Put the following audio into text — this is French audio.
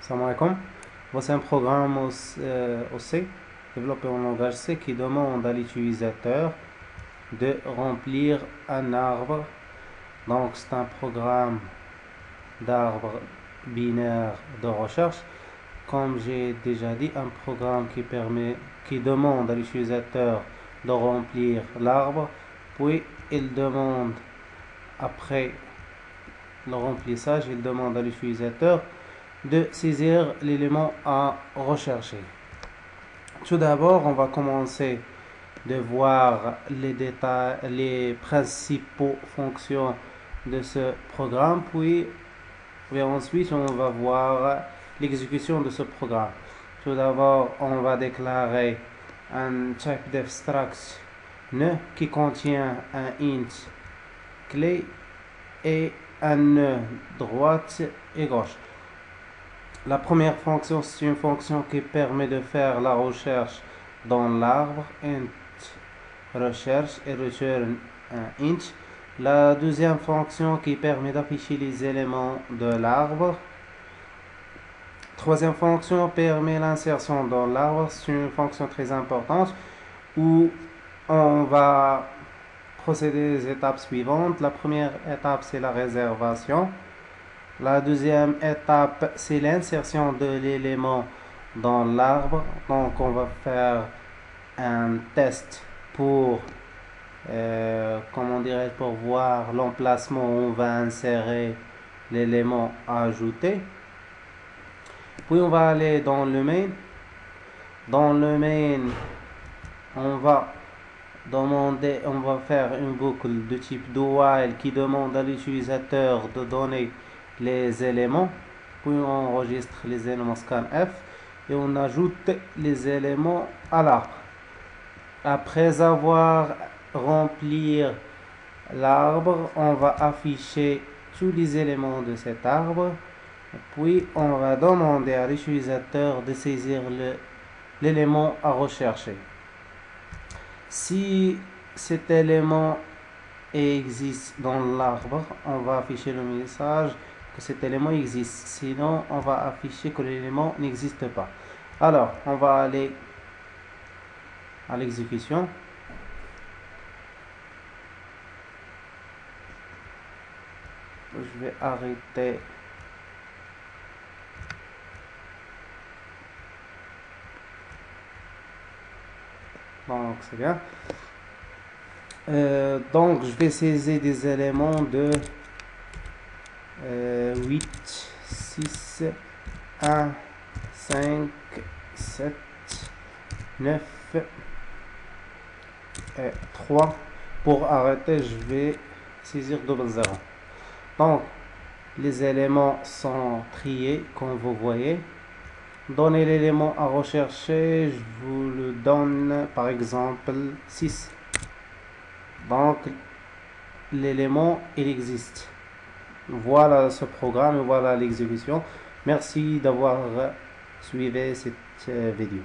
Salam alaikum. Voici un programme au C, développé en langage C, qui demande à l'utilisateur de remplir un arbre. Donc c'est un programme d'arbre binaire de recherche. Comme j'ai déjà dit, un programme qui demande à l'utilisateur de remplir l'arbre, puis il demande, après le remplissage, il demande à l'utilisateur de saisir l'élément à rechercher. Tout d'abord, on va commencer de voir les détails, les principaux fonctions de ce programme, puis ensuite on va voir l'exécution de ce programme. Tout d'abord, on va déclarer un type d'abstraction qui contient un int clé et un nœud droite et gauche. La première fonction, c'est une fonction qui permet de faire la recherche dans l'arbre, int recherche et return un int. La deuxième fonction qui permet d'afficher les éléments de l'arbre. Troisième fonction permet l'insertion dans l'arbre. C'est une fonction très importante où on va procéder aux étapes suivantes. La première étape, c'est la réservation. La deuxième étape, c'est l'insertion de l'élément dans l'arbre. Donc, on va faire un test pour, pour voir l'emplacement où on va insérer l'élément à ajouter. Puis, on va aller dans le main. Dans le main, on va faire une boucle de type do while qui demande à l'utilisateur de donner les éléments, puis on enregistre les éléments scanf et on ajoute les éléments à l'arbre. Après avoir rempli l'arbre, on va afficher tous les éléments de cet arbre, puis on va demander à l'utilisateur de saisir l'élément à rechercher. Si cet élément existe dans l'arbre, on va afficher le message que cet élément existe. Sinon, on va afficher que l'élément n'existe pas. Alors, on va aller à l'exécution. Je vais arrêter. Donc, c'est bien. Donc, je vais saisir des éléments de 8, 6, 1, 5, 7, 9 et 3. Pour arrêter, je vais saisir 0. Donc, les éléments sont triés, comme vous voyez. Donnez l'élément à rechercher, je vous le donne par exemple 6. Donc, l'élément, il existe. Voilà ce programme et voilà l'exécution. Merci d'avoir suivi cette vidéo.